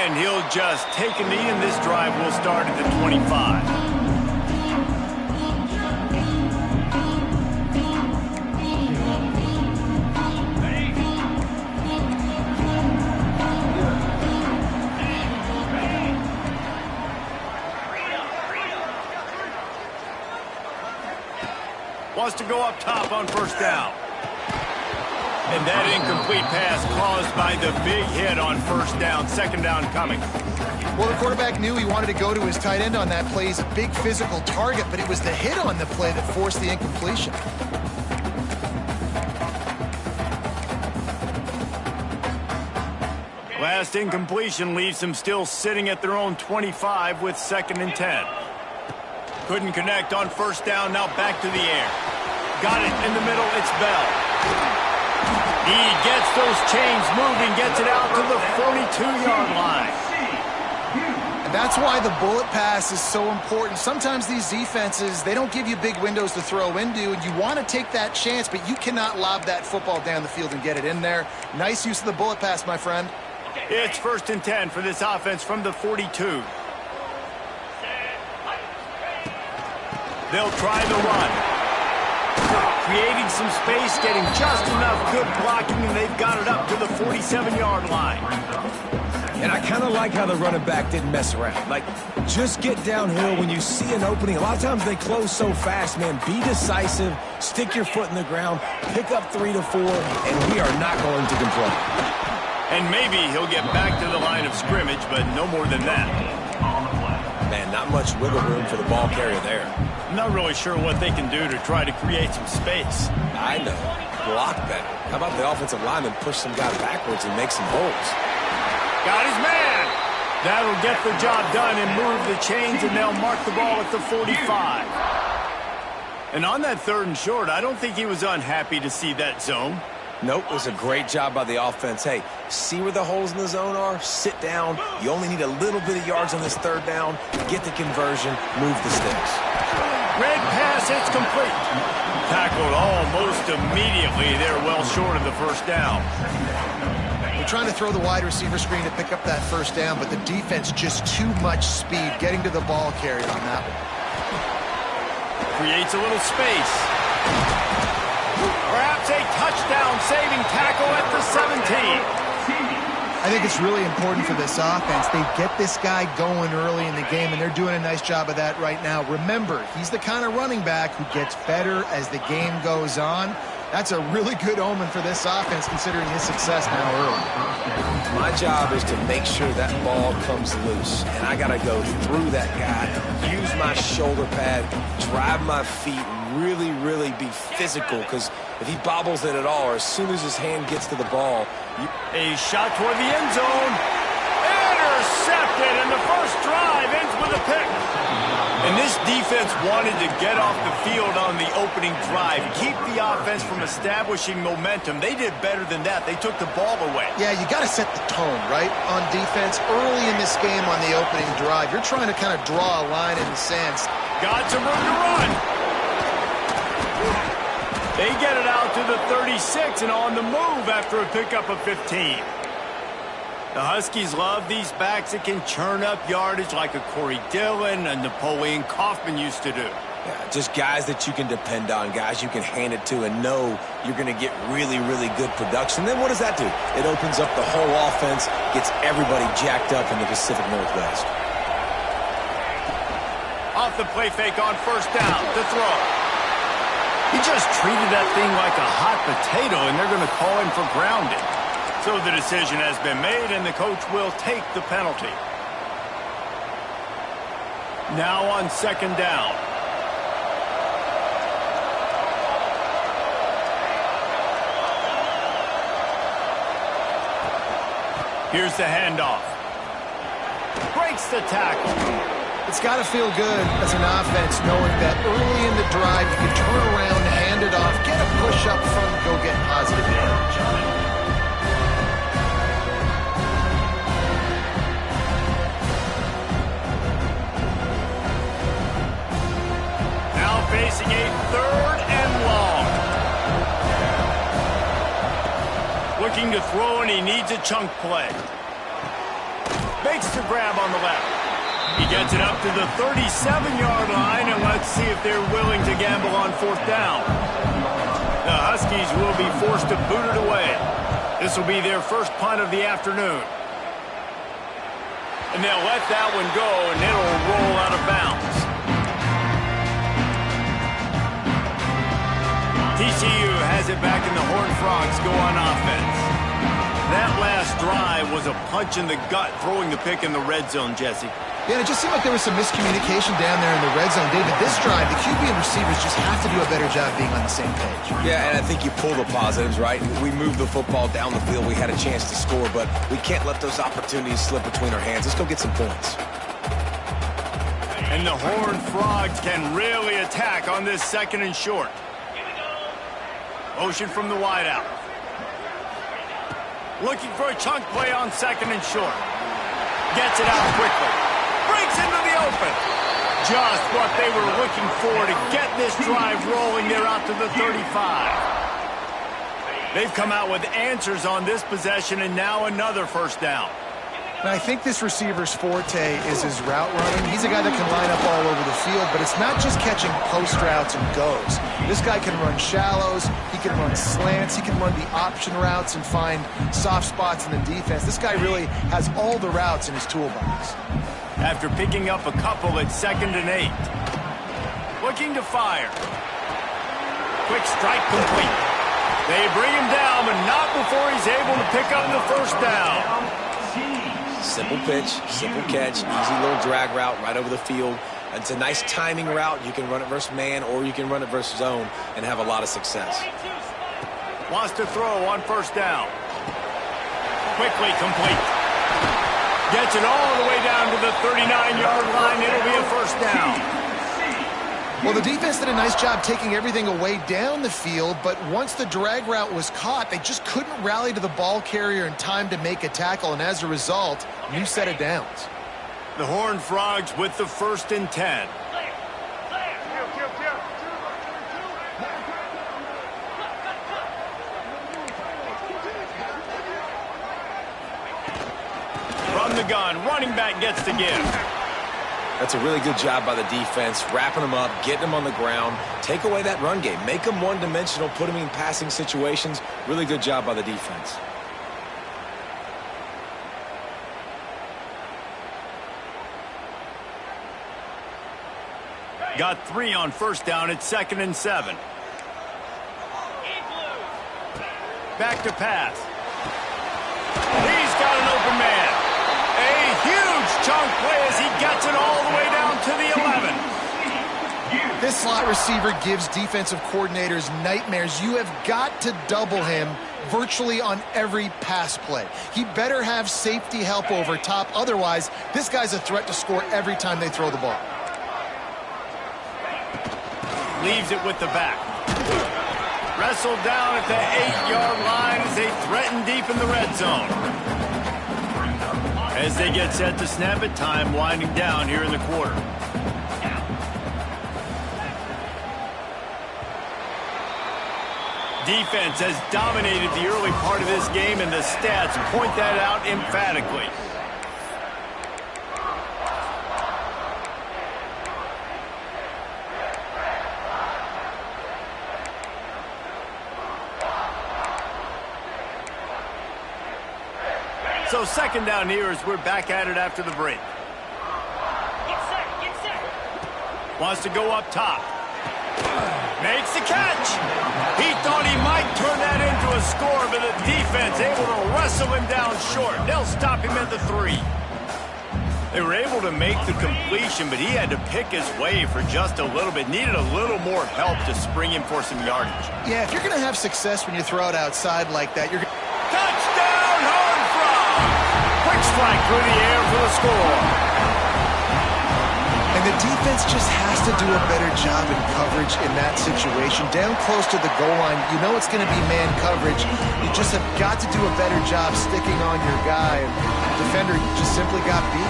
And he'll just take a knee, and this drive will start at the 25. Wants to go up top on first down. And that incomplete pass caused by the big hit on first down. Second down coming. Well, the quarterback knew he wanted to go to his tight end on that play. He's a big physical target, but it was the hit on the play that forced the incompletion. Last incompletion leaves them still sitting at their own 25 with 2nd and 10. Couldn't connect on first down. Now back to the air. Got it in the middle. It's Bell. He gets those chains moving, gets it out to the 42-yard line. And that's why the bullet pass is so important. Sometimes these defenses, they don't give you big windows to throw into, and you want to take that chance, but you cannot lob that football down the field and get it in there. Nice use of the bullet pass, my friend. It's 1st and 10 for this offense from the 42. They'll try the run. Creating some space, getting just enough good blocking, and they've got it up to the 47-yard line. And I kind of like how the running back didn't mess around. Like, just get downhill when you see an opening. A lot of times they close so fast, man. Be decisive, stick your foot in the ground, pick up 3 to 4, and we are not going to complain. And maybe he'll get back to the line of scrimmage, but no more than that. Man, not much wiggle room for the ball carrier there. I'm not really sure what they can do to try to create some space. I know. Block better. How about the offensive lineman push some guy backwards and make some holes? Got his man. That'll get the job done and move the chains, and they'll mark the ball at the 45. And on that 3rd and short, I don't think he was unhappy to see that zone. Nope, it was a great job by the offense. Hey, see where the holes in the zone are? Sit down. You only need a little bit of yards on this 3rd down. Get the conversion. Move the sticks. Red pass, it's complete. Tackled almost immediately. They're well short of the first down. They're trying to throw the wide receiver screen to pick up that first down, but the defense just too much speed getting to the ball carrier on that one. Creates a little space. Perhaps a touchdown-saving tackle at the 17. I think it's really important for this offense. They get this guy going early in the game, and they're doing a nice job of that right now. Remember, he's the kind of running back who gets better as the game goes on. That's a really good omen for this offense, considering his success now early. My job is to make sure that ball comes loose, and I got to go through that guy, use my shoulder pad, drive my feet, really, really be physical, because if he bobbles it at all, or as soon as his hand gets to the ball. A shot toward the end zone. Intercepted, and the first drive ends with a pick. And this defense wanted to get off the field on the opening drive, keep the offense from establishing momentum. They did better than that. They took the ball away. Yeah, you got to set the tone, right, on defense early in this game on the opening drive. You're trying to kind of draw a line in the sands. Got some room to run. They get it out to the 36 and on the move after a pickup of 15. The Huskies love these backs that can churn up yardage like a Corey Dillon and Napoleon Kaufman used to do. Yeah, just guys that you can depend on, guys you can hand it to and know you're going to get really, really good production. Then what does that do? It opens up the whole offense, gets everybody jacked up in the Pacific Northwest. Off the play fake on first down to throw. He just treated that thing like a hot potato, and they're going to call him for grounding. So the decision has been made, and the coach will take the penalty. Now on 2nd down. Here's the handoff. Breaks the tackle. It's got to feel good as an offense knowing that early in the drive you can turn around, hand it off, get a push up front, and go get positive yardage. Now facing a 3rd and long. Looking to throw, and he needs a chunk play. They Makes the grab on the left. He gets it up to the 37-yard line, and let's see if they're willing to gamble on fourth down. The Huskies will be forced to boot it away. This will be their first punt of the afternoon. And they'll let that one go, and it'll roll out of bounds. TCU has it back, and the Horned Frogs go on offense. That last drive was a punch in the gut, throwing the pick in the red zone, Jesse. Yeah, it just seemed like there was some miscommunication down there in the red zone. David, this drive, the QB and receivers just have to do a better job being on the same page. Yeah, and I think you pull the positives, right? We moved the football down the field. We had a chance to score, but we can't let those opportunities slip between our hands. Let's go get some points. And the Horned Frogs can really attack on this second and short. Motion from the wideout. Looking for a chunk play on second and short. Gets it out quickly. Breaks into the open. Just what they were looking for to get this drive rolling. They're out to the 35. They've come out with answers on this possession, and now another first down. And I think this receiver's forte is his route running. He's a guy that can line up all over the field, but it's not just catching post routes and goes. This guy can run shallows, he can run slants, he can run the option routes and find soft spots in the defense. This guy really has all the routes in his toolbox. After picking up a couple at 2nd and 8. Looking to fire. Quick strike complete. They bring him down, but not before he's able to pick up the first down. Simple pitch, simple catch, easy little drag route right over the field. It's a nice timing route. You can run it versus man, or you can run it versus zone and have a lot of success. Wants to throw on first down. Quickly complete. Gets it all the way down to the 39-yard line. It'll be a first down. Well, the defense did a nice job taking everything away down the field, but once the drag route was caught, they just couldn't rally to the ball carrier in time to make a tackle, and as a result, new set of downs. The Horned Frogs with the 1st and 10. From the gun, running back gets to give. That's a really good job by the defense, wrapping them up, getting them on the ground. Take away that run game. Make them one-dimensional, put them in passing situations. Really good job by the defense. Got 3 on first down at 2nd and 7. Back to pass. He's got an open man. A huge chunk play as he gets it all the way down to the 11. This slot receiver gives defensive coordinators nightmares. You have got to double him virtually on every pass play. He better have safety help over top. Otherwise, this guy's a threat to score every time they throw the ball. Leaves it with the back. Wrestled down at the 8-yard line as they threaten deep in the red zone. As they get set to snap it, time winding down here in the quarter. Defense has dominated the early part of this game, and the stats point that out emphatically. So 2nd down here as we're back at it after the break. Get set. Wants to go up top. Makes the catch. He thought he might turn that into a score, but the defense able to wrestle him down short. They'll stop him at the 3. They were able to make the completion, but he had to pick his way for just a little bit. Needed a little more help to spring him for some yardage. Yeah, if you're going to have success when you throw it outside like that, you're going to... Touchdown, Horned Frogs! Quick strike through the air for the score. And the defense just has to do a better job in coverage in that situation. Down close to the goal line, you know it's going to be man coverage. You just have got to do a better job sticking on your guy. And the defender just simply got beat.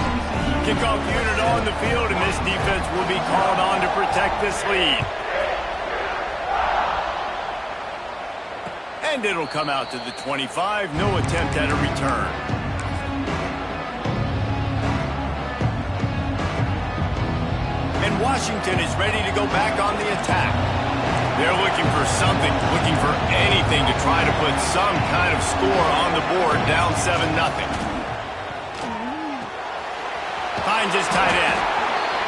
Kickoff unit on the field, and this defense will be called on to protect this lead. And it'll come out to the 25. No attempt at a return. And Washington is ready to go back on the attack. They're looking for something, looking for anything to try to put some kind of score on the board, down 7-0. Finds his tight end.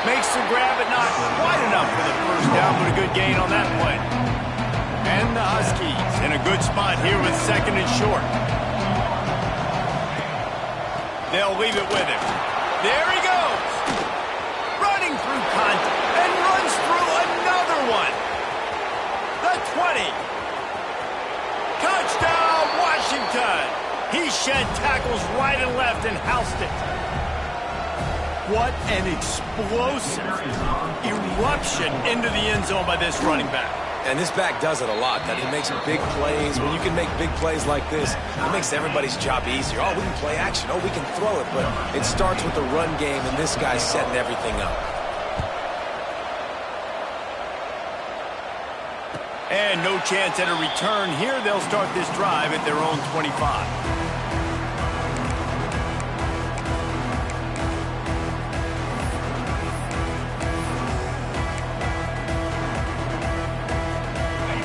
Makes the grab, but not quite enough for the first down, but a good gain on that play. And the Huskies in a good spot here with 2nd and short. They'll leave it with him. There he goes. Running through contact and runs through another one. The 20. Touchdown, Washington. He shed tackles right and left and housed it. What an explosive eruption into the end zone by this running back. And this back does it a lot. That he makes big plays. When you can make big plays like this, it makes everybody's job easier. Oh, we can play action. Oh, we can throw it. But it starts with the run game, and this guy's setting everything up. And no chance at a return here. They'll start this drive at their own 25.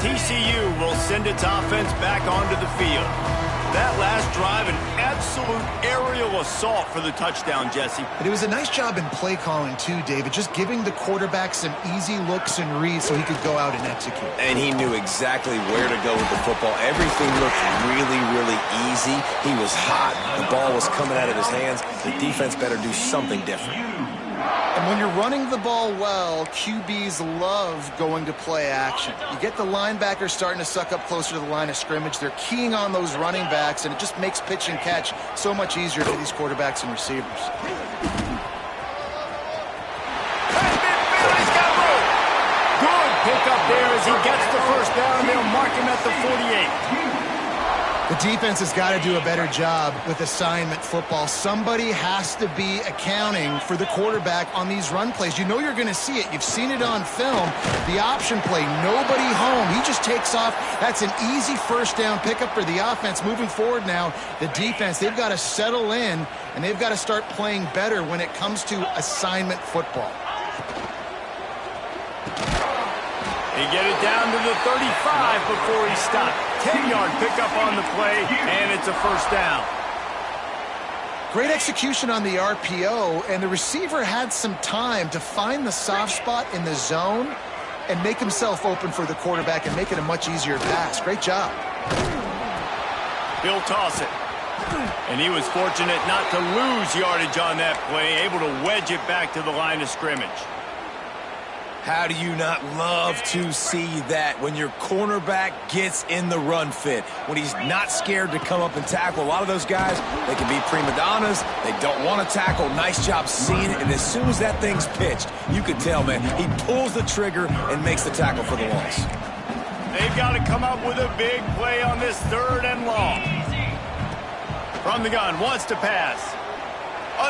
TCU will send its offense back onto the field. That last drive, an absolute aerial assault for the touchdown, Jesse. But it was a nice job in play calling, too, David, just giving the quarterback some easy looks and reads so he could go out and execute. And he knew exactly where to go with the football. Everything looked really, really easy. He was hot. The ball was coming out of his hands. The defense better do something different. And when you're running the ball well, QBs love going to play action. You get the linebackers starting to suck up closer to the line of scrimmage. They're keying on those running backs, and it just makes pitch and catch so much easier for these quarterbacks and receivers. He's got room. Good pickup there as he gets the first down. They'll mark him at the 48. The defense has got to do a better job with assignment football. Somebody has to be accounting for the quarterback on these run plays. You know you're going to see it. You've seen it on film. The option play, nobody home. He just takes off. That's an easy first down pickup for the offense. Moving forward now, the defense, they've got to settle in, and they've got to start playing better when it comes to assignment football. They get it down to the 35 before he stopped. 10-yard pickup on the play, and it's a first down. Great execution on the RPO, and the receiver had some time to find the soft spot in the zone and make himself open for the quarterback and make it a much easier pass. Great job. He'll toss it. And he was fortunate not to lose yardage on that play, able to wedge it back to the line of scrimmage. How do you not love to see that when your cornerback gets in the run fit, when he's not scared to come up and tackle? A lot of those guys, they can be prima donnas. They don't want to tackle. Nice job seeing it. And as soon as that thing's pitched, you can tell, man, he pulls the trigger and makes the tackle for the loss. They've got to come up with a big play on this 3rd and long. From the gun, wants to pass.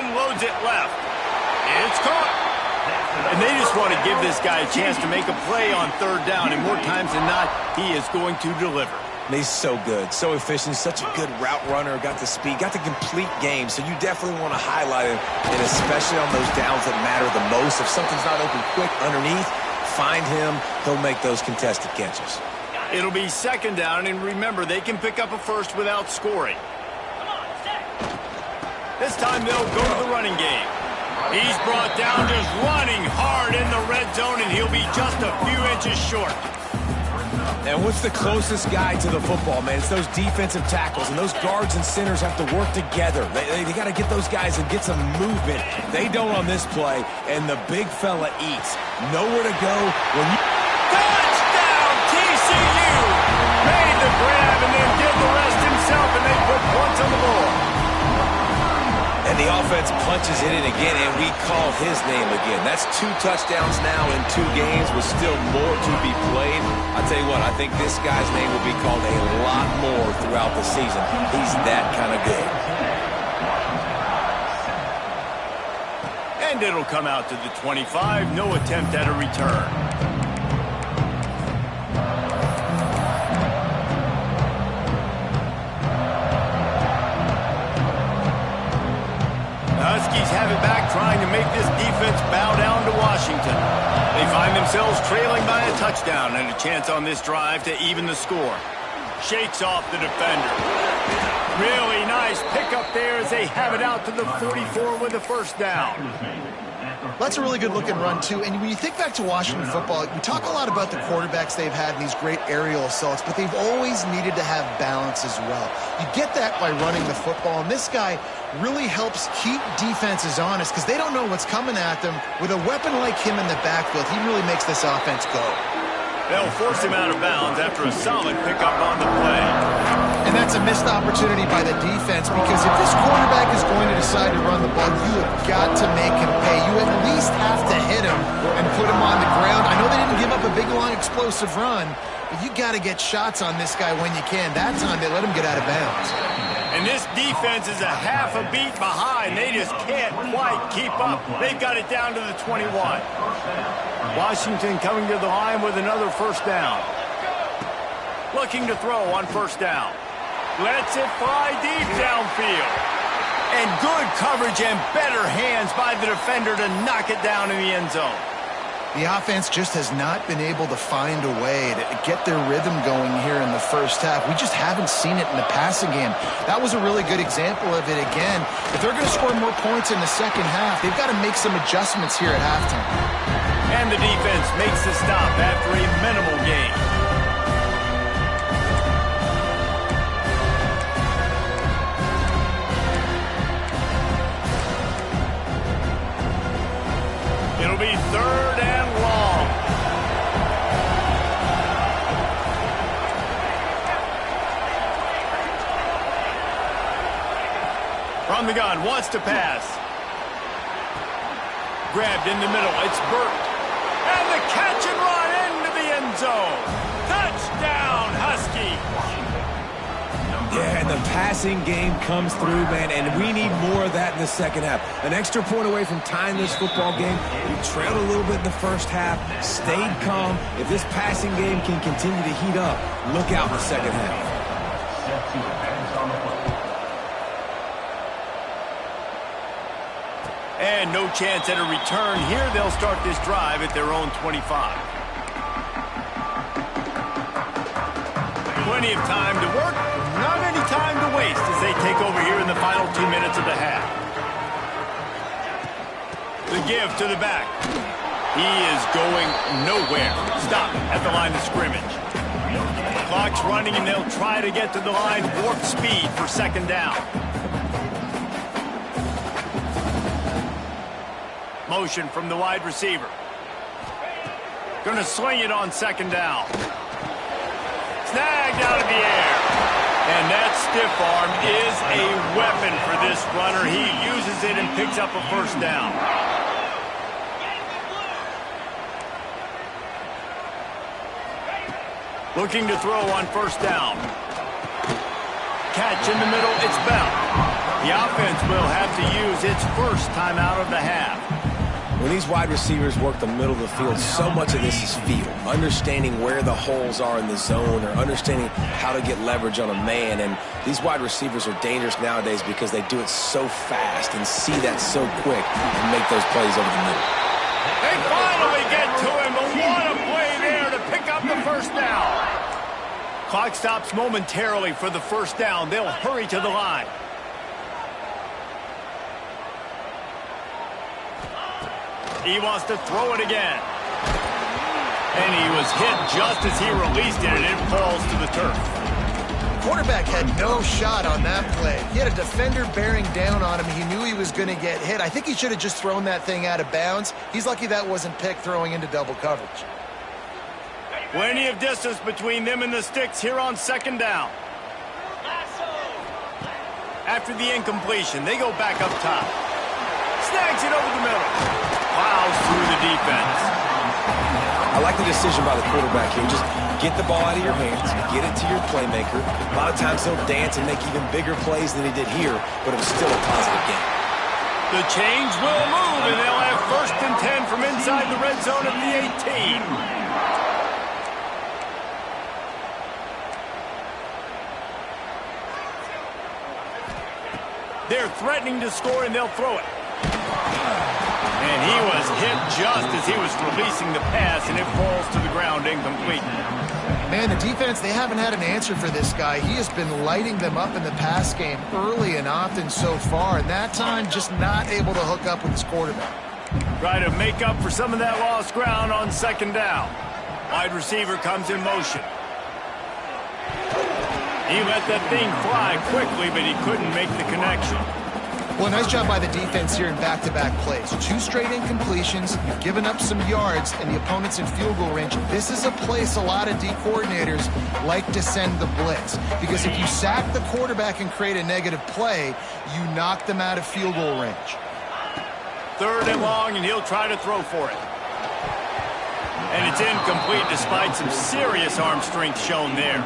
Unloads it left. It's caught. And they just want to give this guy a chance to make a play on 3rd down, and more times than not, he is going to deliver. He's so good, so efficient, such a good route runner, got the speed, got the complete game, so you definitely want to highlight him, and especially on those downs that matter the most. If something's not open quick underneath, find him, he'll make those contested catches. It'll be 2nd down, and remember, they can pick up a first without scoring. This time they'll go to the running game. He's brought down just running hard in the red zone, and he'll be just a few inches short. And what's the closest guy to the football, man? It's those defensive tackles, and those guards and centers have to work together. They got to get those guys and get some movement. They don't on this play, and the big fella eats. Nowhere to go when you... Touchdown, TCU! Made the grab and then did the rest himself, and they put points on the board. And the offense punches it in again, and we call his name again. That's 2 touchdowns now in 2 games with still more to be played. I tell you what, I think this guy's name will be called a lot more throughout the season. He's that kind of good. And it'll come out to the 25. No attempt at a return. Huskies have it back, trying to make this defense bow down to Washington. themselves trailing by a touchdown and a chance on this drive to even the score. Shakes off the defender. Really nice pickup there as they have it out to the 44 with a first down. That's a really good-looking run, too. And when you think back to Washington football, we talk a lot about the quarterbacks they've had in these great aerial assaults, but they've always needed to have balance as well. You get that by running the football, and this guy really helps keep defenses honest because they don't know what's coming at them. With a weapon like him in the backfield, he really makes this offense go. They'll force him out of bounds after a solid pickup on the play. And that's a missed opportunity by the defense because if this quarterback is going to decide to run the ball, you have got to make him pay. You at least have to hit him and put him on the ground. I know they didn't give up a big, long, explosive run, but you got to get shots on this guy when you can. That time they let him get out of bounds. And this defense is a half a beat behind. They just can't quite keep up. They've got it down to the 21. Washington coming to the line with another first down. Looking to throw on first down. Lets it fly deep downfield. And good coverage and better hands by the defender to knock it down in the end zone. The offense just has not been able to find a way to get their rhythm going here in the first half. We just haven't seen it in the passing game. That was a really good example of it again. If they're going to score more points in the second half, they've got to make some adjustments here at halftime. And the defense makes the stop after a minimal gain. It'll be third and long. From the gun, wants to pass. Grabbed in the middle, it's Burt. And the catch and run into the end zone. Touchdown, Husky. Yeah, and the passing game comes through, man, and we need more of that in the second half. An extra point away from tying this football game. We trailed a little bit in the first half, stayed calm. If this passing game can continue to heat up, look out in the second half. And no chance at a return here. They'll start this drive at their own 25. Plenty of time to work, not any time to waste as they take over here in the final 2 minutes of the half. The give to the back. He is going nowhere. Stop at the line of scrimmage. Clock's running and they'll try to get to the line warp speed for second down. Motion from the wide receiver. Gonna sling it on second down. Snagged out of the air. And that stiff arm is a weapon for this runner. He uses it and picks up a first down. Looking to throw on first down. Catch in the middle, it's Bell. The offense will have to use its first timeout of the half. When these wide receivers work the middle of the field, so much of this is feel. Understanding where the holes are in the zone or understanding how to get leverage on a man. And these wide receivers are dangerous nowadays because they do it so fast and see that so quick and make those plays over the middle. They finally get to him, but what a play there to pick up the first down. Clock stops momentarily for the first down. They'll hurry to the line. He wants to throw it again. And he was hit just as he released it, and it falls to the turf. Quarterback had no shot on that play. He had a defender bearing down on him. He knew he was going to get hit. I think he should have just thrown that thing out of bounds. He's lucky that wasn't picked throwing into double coverage. Plenty of distance between them and the sticks here on second down. After the incompletion, they go back up top. Snags it over the middle. Plows through the defense. I like the decision by the quarterback here. Just get the ball out of your hands, get it to your playmaker. A lot of times he'll dance and make even bigger plays than he did here, but it was still a positive game. The change will move, and they'll have first and 10 from inside the red zone at the 18. They're threatening to score, and they'll throw it. And he was hit just as he was releasing the pass, and it falls to the ground incomplete. Man, the defense, they haven't had an answer for this guy. He has been lighting them up in the pass game early and often so far, and that time just not able to hook up with his quarterback. Try to make up for some of that lost ground on second down. Wide receiver comes in motion. He let that thing fly quickly, but he couldn't make the connection. Well, nice job by the defense here in back-to-back plays. 2 straight incompletions, you've given up some yards, and the opponent's in field goal range. This is a place a lot of D coordinators like to send the blitz, because if you sack the quarterback and create a negative play, you knock them out of field goal range. 3rd and long, and he'll try to throw for it. And it's incomplete despite some serious arm strength shown there.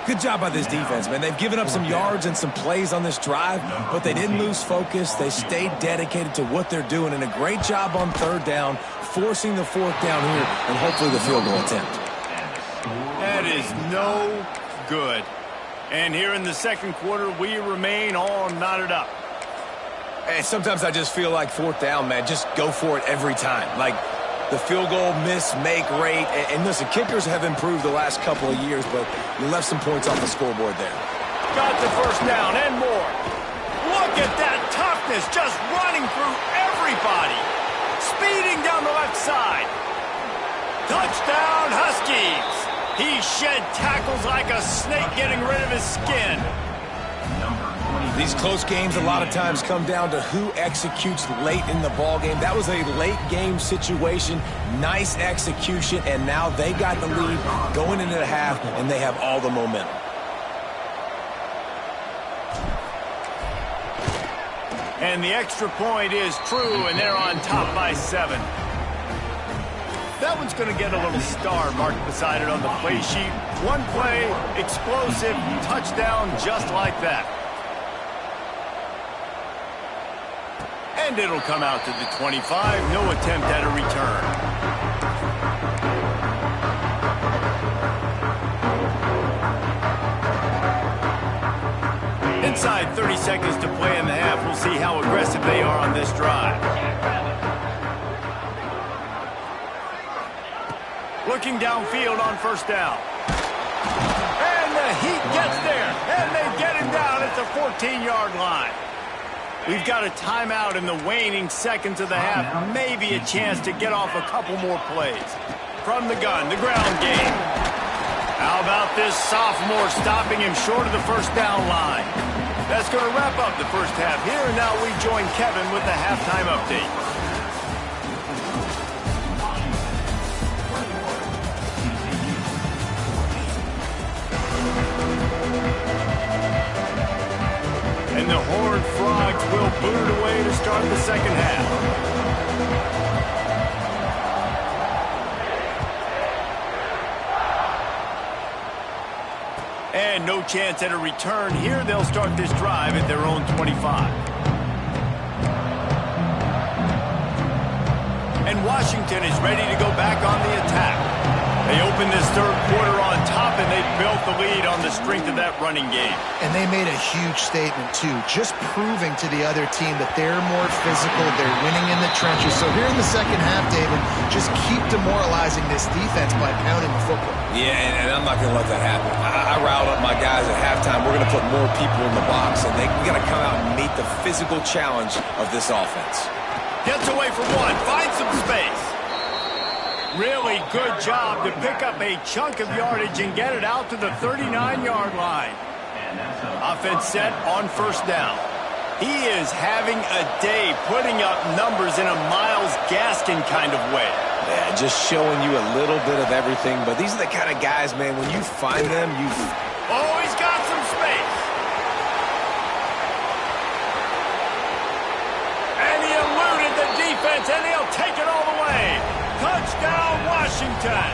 Good job by this defense, man. They've given up some yards and some plays on this drive, but they didn't lose focus. They stayed dedicated to what they're doing, and a great job on 3rd down, forcing the 4th down here, and hopefully the field goal attempt. That is no good. And here in the 2nd quarter, we remain all knotted up. Hey, sometimes I just feel like 4th down, man. Just go for it every time. Like, the field goal miss-make rate. And listen, kickers have improved the last couple of years, but you left some points off the scoreboard there. Got the 1st down and more. Look at that toughness, just running through everybody. Speeding down the left side. Touchdown, Huskies. He shed tackles like a snake getting rid of his skin. These close games a lot of times come down to who executes late in the ball game. That was a late game situation, nice execution, and now they got the lead going into the half, and they have all the momentum. And the extra point is true, and they're on top by 7. That one's going to get a little star marked beside it on the play sheet. One play, explosive, touchdown just like that. And it'll come out to the 25. No attempt at a return. Inside 30 seconds to play in the half. We'll see how aggressive they are on this drive. Looking downfield on 1st down. And the Heat gets there. And they get him down at the 14-yard line. We've got a timeout in the waning seconds of the half. Maybe a chance to get off a couple more plays. From the gun, the ground game. How about this sophomore stopping him short of the 1st down line? That's going to wrap up the 1st half here, and now we join Kevin with the halftime update. And the Horned Frogs will boot it away to start the 2nd half. And no chance at a return here. They'll start this drive at their own 25. And Washington is ready to go back on the attack. They opened this 3rd quarter on top, and they built the lead on the strength of that running game. And they made a huge statement, too, just proving to the other team that they're more physical, they're winning in the trenches. So here in the 2nd half, David, just keep demoralizing this defense by pounding the football. Yeah, and I'm not going to let that happen. I riled up my guys at halftime. We're going to put more people in the box, and we got to come out and meet the physical challenge of this offense. Gets away from one, finds some space. Really good job to pick up a chunk of yardage and get it out to the 39-yard line. Offense set on 1st down. He is having a day putting up numbers in a Myles Gaskin kind of way. Yeah, just showing you a little bit of everything. But these are the kind of guys, man, when you find them, you... Oh, he's got some space. And he eluded the defense, and he'll take it all the way. Touchdown, Washington.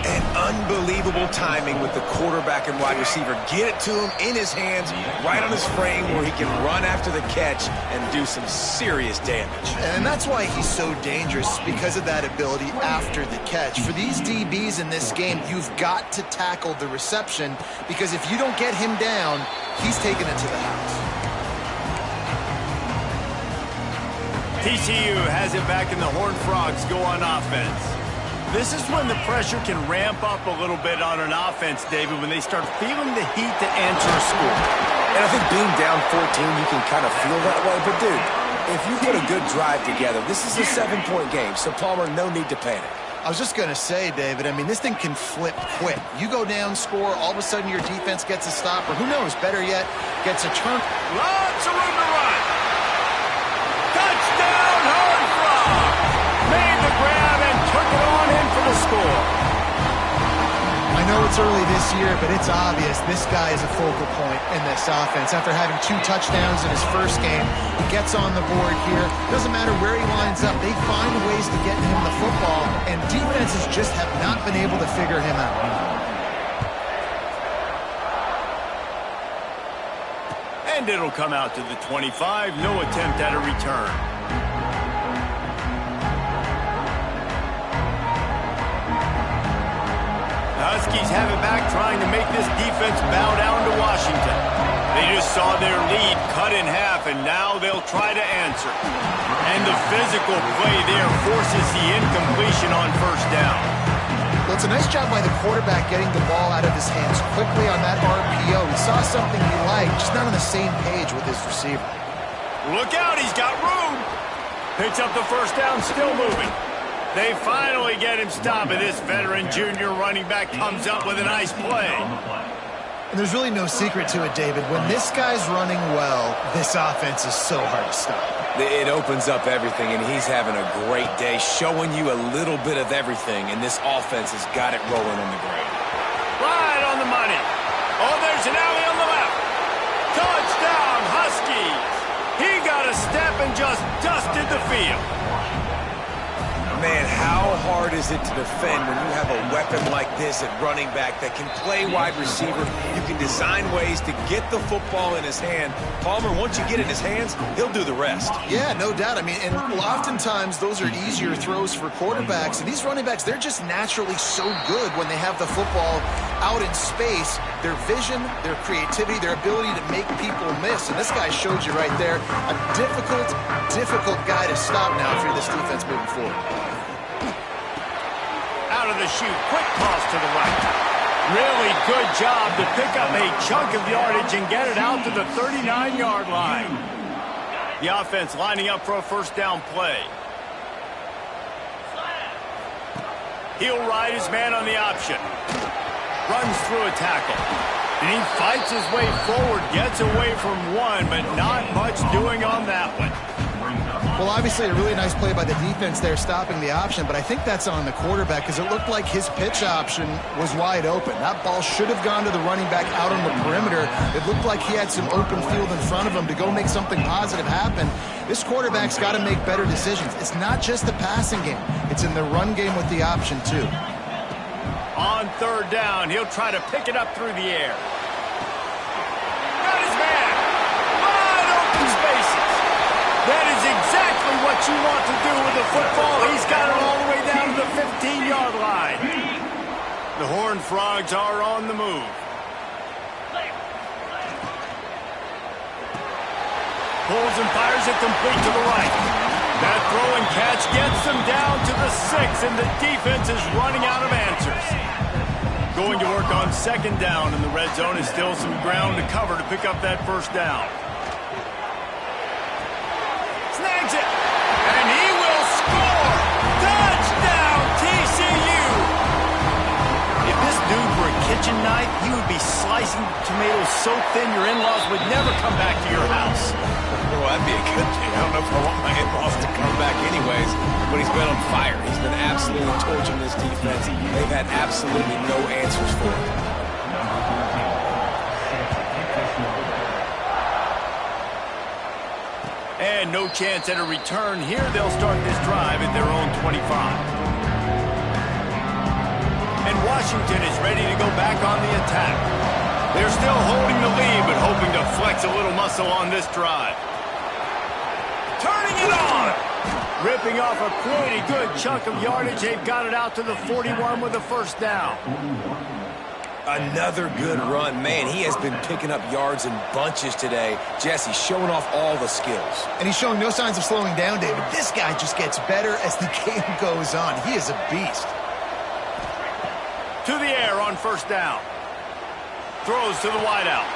And unbelievable timing with the quarterback and wide receiver. Get it to him in his hands, right on his frame, where he can run after the catch and do some serious damage. And that's why he's so dangerous, because of that ability after the catch. For these DBs in this game, you've got to tackle the reception, because if you don't get him down, he's taking it to the house. TCU has it back and the Horned Frogs go on offense. This is when the pressure can ramp up a little bit on an offense, David, when they start feeling the heat to answer a score. And I think being down 14, you can kind of feel that way. But, dude, if you put a good drive together, this is a 7-point game, so, Palmer, no need to panic. I was just going to say, David, I mean, this thing can flip quick. You go down, score, all of a sudden your defense gets a stop, or who knows, better yet, gets a turn. Lots of room to run. Touchdown, Horned Frogs! Made the grab and took it on in for the score. I know it's early this year, but it's obvious this guy is a focal point in this offense. After having 2 touchdowns in his first game, he gets on the board here. Doesn't matter where he lines up, they find ways to get him the football, and defenses just have not been able to figure him out. And it'll come out to the 25. No attempt at a return. The Huskies have it back, trying to make this defense bow down to Washington. They just saw their lead cut in half, and now they'll try to answer. And the physical play there forces the incompletion on first down. Well, it's a nice job by the quarterback getting the ball out of his hands quickly on that RPO. He saw something he liked, just not on the same page with his receiver. Look out, he's got room. Picks up the first down, still moving. They finally get him stopped, and this veteran junior running back comes up with a nice play. And there's really no secret to it, David. When this guy's running well, this offense is so hard to stop. It opens up everything, and he's having a great day, showing you a little bit of everything, and this offense has got it rolling on the ground. Right on the money. Oh, there's an alley on the left. Touchdown, Huskies. He got a step and just dusted the field. Man, how hard is it to defend when you have a weapon like this at running back that can play wide receiver? You can design ways to get the football in his hand. Palmer, once you get it in his hands, he'll do the rest. Yeah, no doubt. I mean, and oftentimes those are easier throws for quarterbacks. And these running backs, they're just naturally so good when they have the football out in space. Their vision, their creativity, their ability to make people miss. And this guy showed you right there, a difficult guy to stop now if you're this defense moving forward. Out of the chute, quick toss to the right. Really good job to pick up a chunk of yardage and get it out to the 39-yard line. The offense lining up for a first down play. He'll ride his man on the option. Runs through a tackle. And he fights his way forward, gets away from one, but not much doing on that one. Well, obviously a really nice play by the defense there stopping the option, but I think that's on the quarterback because it looked like his pitch option was wide open. That ball should have gone to the running back out on the perimeter. It looked like he had some open field in front of him to go make something positive happen. This quarterback's got to make better decisions. It's not just the passing game. It's in the run game with the option, too. On third down, he'll try to pick it up through the air. Got his man. Wide open spaces. That is exactly what you want to do with the football. He's got it all the way down to the 15-yard line. The Horned Frogs are on the move. Pulls and fires it complete to the right. That throw and catch gets them down to the 6, and the defense is running out of answers. Going to work on second down, and the red zone is still some ground to cover to pick up that first down. Snags it, and he will score! Touchdown, TCU! If this dude were a kitchen knife, he would be slicing tomatoes so thin your in-laws would never come back to your house. Well, that'd be a good thing. I don't know if I want my in-laws to come back anyways, but he's been on fire. He's been absolutely torching this defense. They've had absolutely no answers for it. And no chance at a return here. They'll start this drive at their own 25. And Washington is ready to go back on the attack. They're still holding the lead, but hoping to flex a little muscle on this drive. Turning it on! Ripping off a pretty good chunk of yardage. They've got it out to the 41 with the first down. Another good run. Man, he has been picking up yards in bunches today. Jesse showing off all the skills. And he's showing no signs of slowing down, David. This guy just gets better as the game goes on. He is a beast. To the air on first down. Throws to the wideout.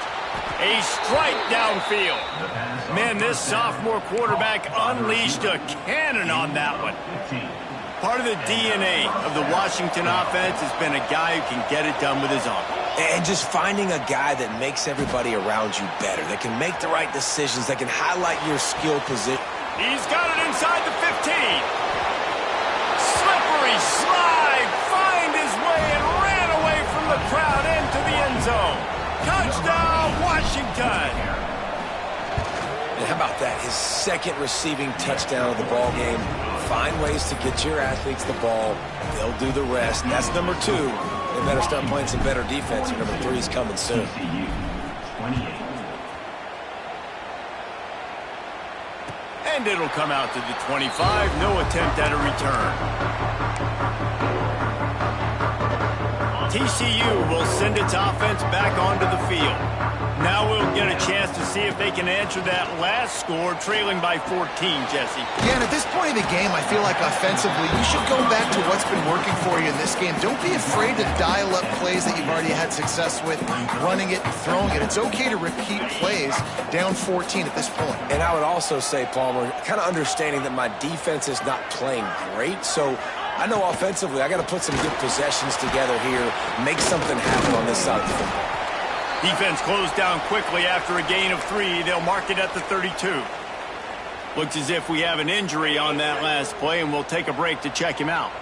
A strike downfield. Man, this sophomore quarterback unleashed a cannon on that one. Part of the DNA of the Washington offense has been a guy who can get it done with his arm. And just finding a guy that makes everybody around you better, that can make the right decisions, that can highlight your skill position. He's got it inside the 15. Slippery slide, find his way and ran away from the crowd into the end zone. Touchdown, Washington. And how about that? His second receiving touchdown of the ball game. Find ways to get your athletes the ball. They'll do the rest. And that's number 2. They better start playing some better defense. And number 3 is coming soon. And it'll come out to the 25. No attempt at a return. TCU will send its offense back onto the field. Now we'll get a chance to see if they can answer that last score, trailing by 14, Jesse. Yeah, and at this point in the game, I feel like offensively, you should go back to what's been working for you in this game. Don't be afraid to dial up plays that you've already had success with, running it and throwing it. It's okay to repeat plays down 14 at this point. And I would also say, Palmer, kind of understanding that my defense is not playing great, so I know offensively I got to put some good possessions together here, make something happen on this side of the football. Defense closed down quickly after a gain of 3. They'll mark it at the 32. Looks as if we have an injury on that last play, and we'll take a break to check him out.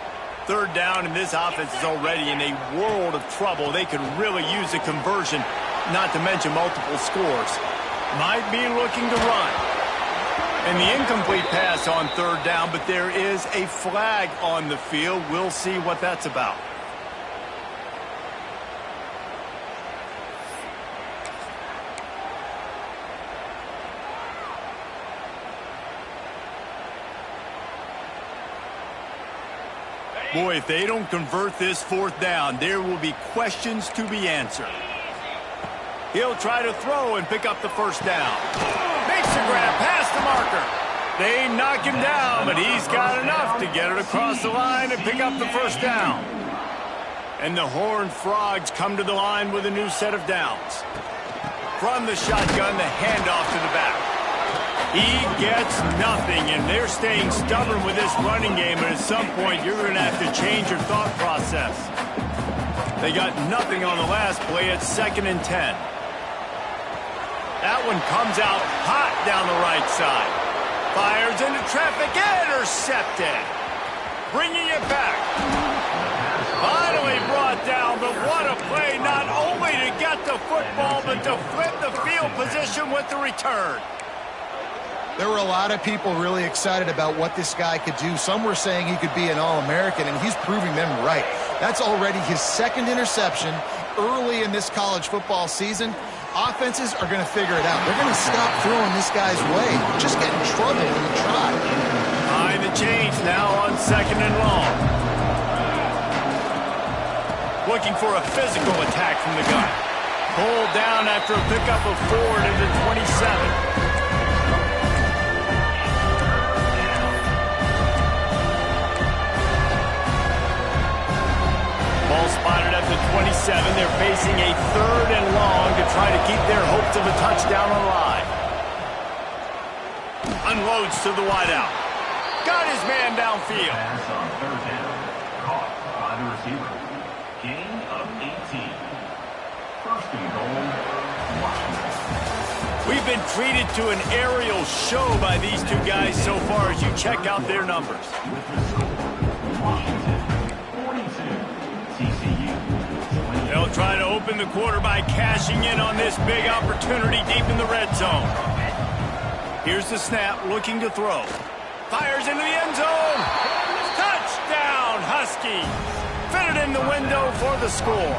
Third down, and this offense is already in a world of trouble. They could really use a conversion, not to mention multiple scores. Might be looking to run. And the incomplete pass on third down, but there is a flag on the field. We'll see what that's about. Boy, if they don't convert this fourth down, there will be questions to be answered. He'll try to throw and pick up the first down. Makes the grab past the marker. They knock him down, but he's got enough to get it across the line and pick up the first down. And the Horned Frogs come to the line with a new set of downs. From the shotgun, the handoff to the back. He gets nothing, and they're staying stubborn with this running game, and at some point you're going to have to change your thought process. They got nothing on the last play. It's 2nd and 10. That one comes out hot down the right side. Fires into traffic, intercepted. Bringing it back. Finally brought down, but what a play, not only to get the football, but to flip the field position with the return. There were a lot of people really excited about what this guy could do. Some were saying he could be an All-American, and he's proving them right. That's already his 2nd interception early in this college football season. Offenses are going to figure it out. They're going to stop throwing this guy's way. Just get in trouble when you try. Behind the chains now on 2nd and long. Looking for a physical attack from the gun. Pulled down after a pickup of 4 to the 27. Ball spotted at the 27. They're facing a 3rd and long to try to keep their hopes of a touchdown alive. Unloads to the wideout. Got his man downfield. Pass on 3rd down. Caught by the receiver. Gain of 18. 1st and goal, Washington. We've been treated to an aerial show by these two guys so far as you check out their numbers. With the score, Washington 42. They'll try to open the quarter by cashing in on this big opportunity deep in the red zone. Here's the snap, looking to throw. Fires into the end zone. Touchdown, Huskies. Fitted in the window for the score.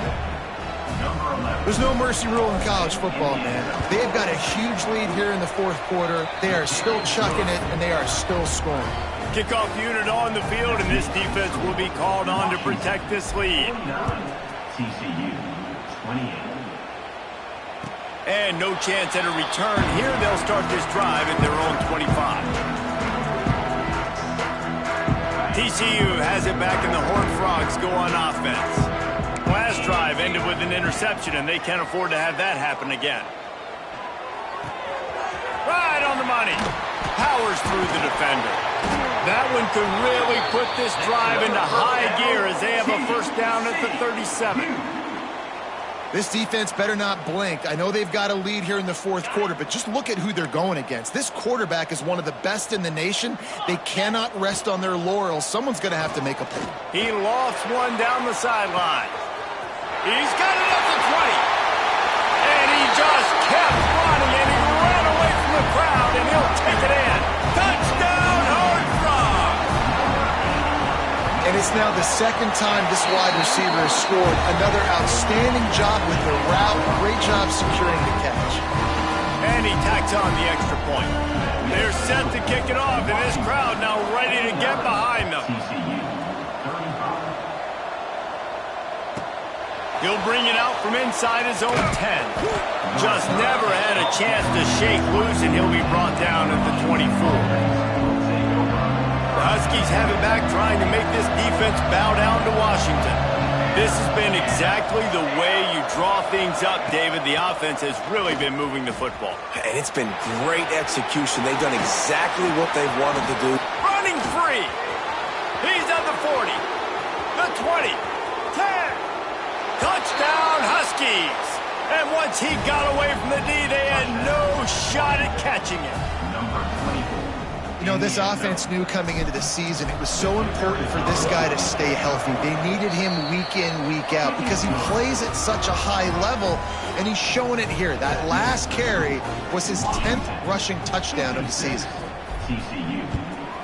There's no mercy rule in college football, man. They've got a huge lead here in the 4th quarter. They are still chucking it, and they are still scoring. Kickoff unit on the field, and this defense will be called on to protect this lead. TCU And no chance at a return here. They'll start this drive at their own 25. TCU has it back, and the Horned Frogs go on offense. Last drive ended with an interception, and they can't afford to have that happen again. Right on the money. Powers through the defender. That one could really put this drive into high gear as they have a first down at the 37. This defense better not blink. I know they've got a lead here in the fourth quarter, but just look at who they're going against. This quarterback is one of the best in the nation. They cannot rest on their laurels. Someone's going to have to make a play. He lofts one down the sideline. He's got it at the 20. And he just kept running, and he ran away from the crowd, and he'll take it in. Touchdown, Horned Frogs! And it's now the second time this wide receiver has scored. Another outstanding job with the route. Great job securing the catch. And he tacks on the extra point. They're set to kick it off, and this crowd now ready to get behind them. He'll bring it out from inside his own 10. Just never had a chance to shake loose, and he'll be brought down at the 24. The Huskies have it back, trying to make this defense bow down to Washington. This has been exactly the way you draw things up, David. The offense has really been moving the football. And it's been great execution. They've done exactly what they've wanted to do. Running free. He's at the 40, the 20, 10. Touchdown, Huskies! And once he got away from the D, they had no shot at catching it. You know, this offense knew coming into the season it was so important for this guy to stay healthy. They needed him week in, week out because he plays at such a high level, and he's showing it here. That last carry was his 10th rushing touchdown of the season. TCU,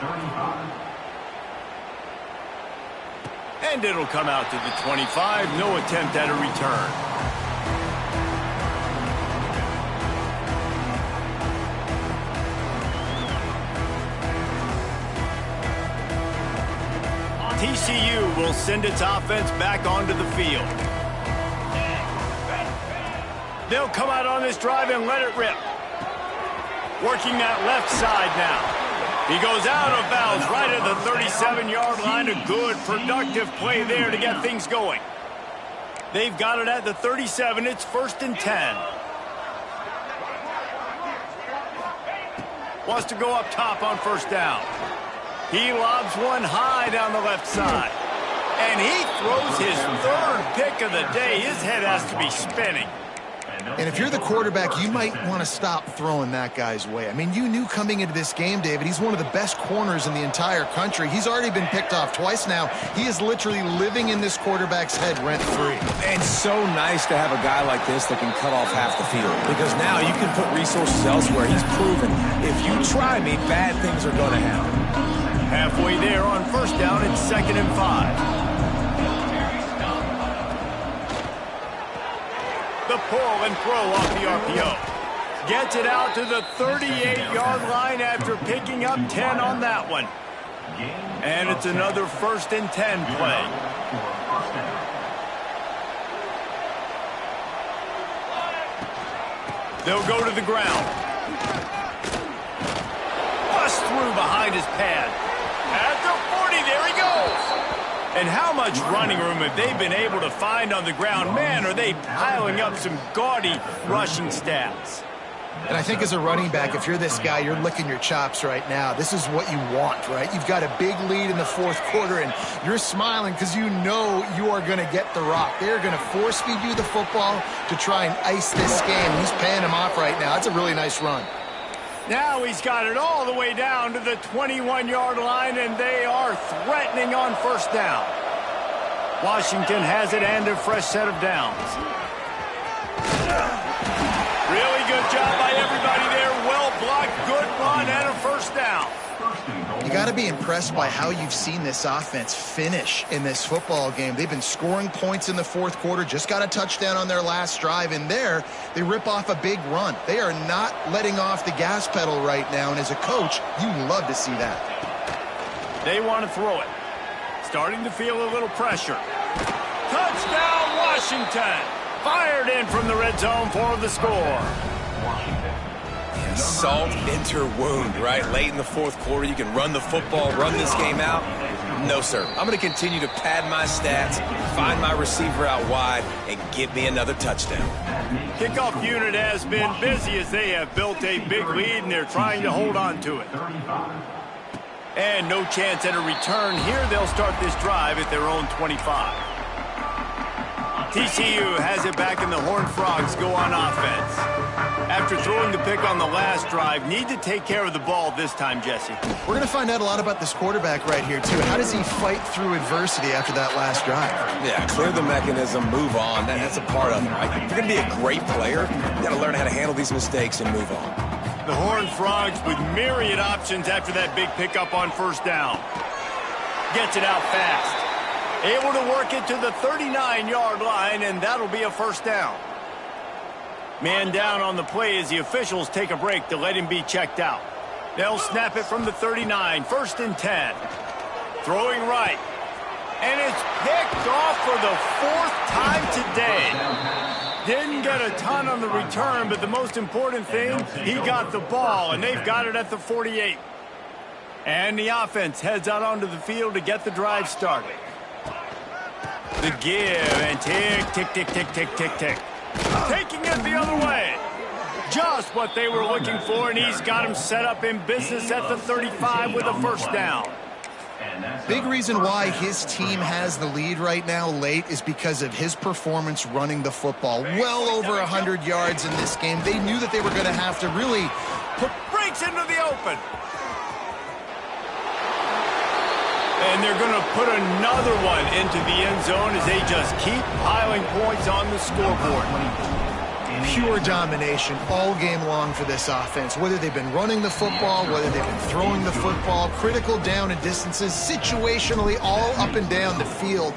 35. And it'll come out to the 25. No attempt at a return. TCU will send its offense back onto the field. They'll come out on this drive and let it rip. Working that left side now. He goes out of bounds right at the 37-yard line. A good, productive play there to get things going. They've got it at the 37. It's 1st and 10. Wants to go up top on first down. He lobs one high down the left side. And he throws his 3rd pick of the day. His head has to be spinning. And if you're the quarterback, you might want to stop throwing that guy's way. I mean, you knew coming into this game, David, he's one of the best corners in the entire country. He's already been picked off twice now. He is literally living in this quarterback's head rent-free. And so nice to have a guy like this that can cut off half the field. Because now you can put resources elsewhere. He's proven if you try me, bad things are going to happen. Halfway there on first down, it's 2nd and 5. The pull and throw off the RPO. Gets it out to the 38-yard line after picking up 10 on that one. And it's another 1st and 10 play. They'll go to the ground. Bust through behind his pad. At the 40, there he goes. And how much running room have they been able to find on the ground? Man, are they piling up some gaudy rushing stats. And I think as a running back, if you're this guy, you're licking your chops right now. This is what you want, right? You've got a big lead in the fourth quarter, and you're smiling because you know you are going to get the rock. They're going to force-feed you the football to try and ice this game. He's paying him off right now. That's a really nice run. Now he's got it all the way down to the 21-yard line, and they are threatening on first down. Washington has it and a fresh set of downs. Really good job by everybody there. Well blocked, good run, and a first down. You got to be impressed by how you've seen this offense finish in this football game. They've been scoring points in the fourth quarter, just got a touchdown on their last drive, and there they rip off a big run. They are not letting off the gas pedal right now, and as a coach, you love to see that. They want to throw it. Starting to feel a little pressure. Touchdown, Washington! Fired in from the red zone for the score. Salt enter wound, right? Late in the fourth quarter, you can run the football, run this game out. No, sir. I'm going to continue to pad my stats, find my receiver out wide, and get me another touchdown. Kickoff unit has been busy as they have built a big lead, and they're trying to hold on to it. And no chance at a return here. They'll start this drive at their own 25. TCU has it back, and the Horned Frogs go on offense. After throwing the pick on the last drive, need to take care of the ball this time, Jesse. We're going to find out a lot about this quarterback right here, too. How does he fight through adversity after that last drive? Yeah, clear the mechanism, move on. That's a part of it, right? If you're going to be a great player, you got to learn how to handle these mistakes and move on. The Horned Frogs with myriad options after that big pickup on first down. Gets it out fast. Able to work it to the 39-yard line, and that'll be a first down. Man down on the play as the officials take a break to let him be checked out. They'll snap it from the 39, 1st and 10. Throwing right. And it's picked off for the 4th time today. Didn't get a ton on the return, but the most important thing, he got the ball, and they've got it at the 48. And the offense heads out onto the field to get the drive started. The give, and tick, tick, tick, tick, tick, tick, tick. Taking it the other way. Just what they were looking for, and he's got him set up in business at the 35 with a first down. Big reason why his team has the lead right now late is because of his performance running the football. Well over 100 yards in this game. They knew that they were going to have to really put breaks into the open. And they're going to put another one into the end zone as they just keep piling points on the scoreboard. Pure domination all game long for this offense. Whether they've been running the football, whether they've been throwing the football, critical down and distances, situationally all up and down the field.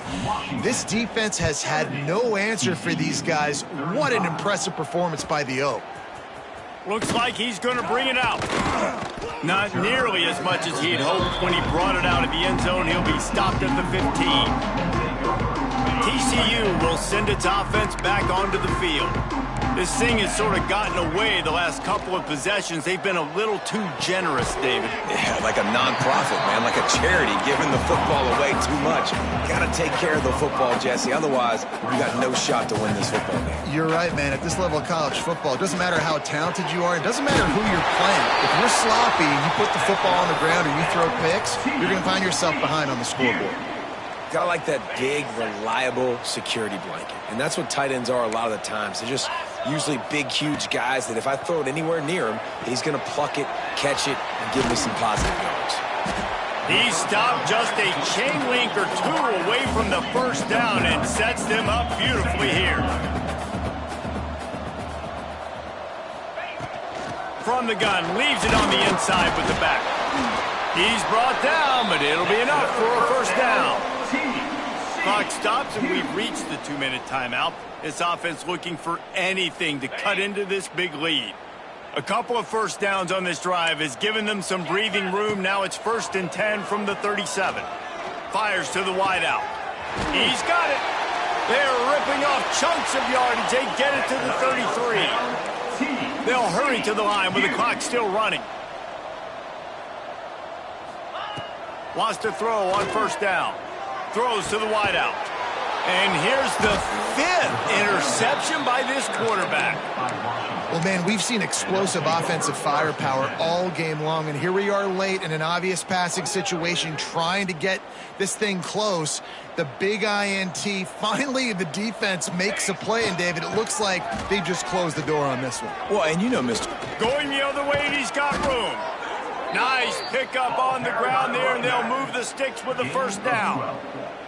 This defense has had no answer for these guys. What an impressive performance by the Oak. Looks like he's going to bring it out. Not nearly as much as he'd hoped when he brought it out of the end zone. He'll be stopped at the 15. TCU will send its offense back onto the field. This thing has sort of gotten away the last couple of possessions. They've been a little too generous, David. Yeah, like a non-profit, man, like a charity, giving the football away too much. Got to take care of the football, Jesse. Otherwise, you got no shot to win this football game. You're right, man. At this level of college football, it doesn't matter how talented you are. It doesn't matter who you're playing. If you're sloppy and you put the football on the ground or you throw picks, you're going to find yourself behind on the scoreboard. Got to like that big, reliable security blanket. And that's what tight ends are a lot of the times. They're just usually big, huge guys that if I throw it anywhere near him, he's going to pluck it, catch it, and give me some positive yards. He stopped just a chain link or two away from the first down and sets them up beautifully here. From the gun, leaves it on the inside with the back. He's brought down, but it'll be enough for a first down. Clock stops, and we've reached the 2-minute timeout. This offense looking for anything to cut into this big lead. A couple of first downs on this drive has given them some breathing room. Now it's 1st and 10 from the 37. Fires to the wideout. He's got it. They're ripping off chunks of yardage. They get it to the 33. They'll hurry to the line with the clock still running. Wants to throw on first down. Throws to the wideout. And here's the 5th interception by this quarterback. Well, man, we've seen explosive offensive firepower all game long, and here we are late in an obvious passing situation trying to get this thing close. The big INT, finally the defense makes a play, and David, it looks like they just closed the door on this one. Well, and you know, Mr. Going the other way, and he's got room. Nice pickup on the ground there, and they'll move the sticks with a first down.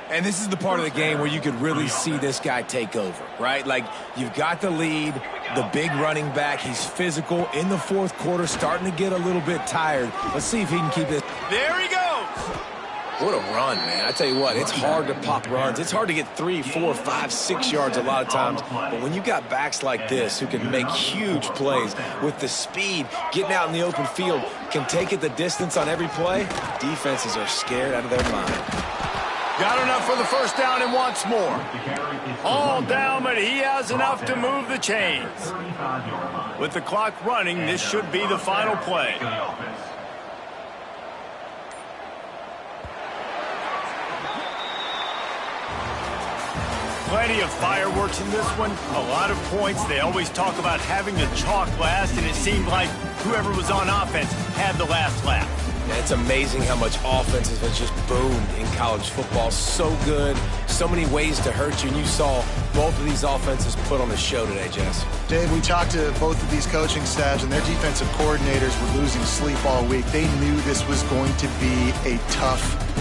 And this is the part of the game where you could really see this guy take over, right? Like, you've got the lead, the big running back. He's physical in the fourth quarter, starting to get a little bit tired. Let's see if he can keep it. There he goes. What a run, man. I tell you what, it's hard to pop runs. It's hard to get 3, 4, 5, 6 yards a lot of times. But when you got backs like this who can make huge plays with the speed, getting out in the open field, can take it the distance on every play, defenses are scared out of their mind. Got enough for the first down and wants more. All down, but he has enough to move the chains. With the clock running, this should be the final play. Plenty of fireworks in this one, a lot of points. They always talk about having the chalk last, and it seemed like whoever was on offense had the last laugh. Yeah, it's amazing how much offenses have just boomed in college football. So good, so many ways to hurt you, and you saw both of these offenses put on a show today, Jess. Dave, we talked to both of these coaching staffs, and their defensive coordinators were losing sleep all week. They knew this was going to be a tough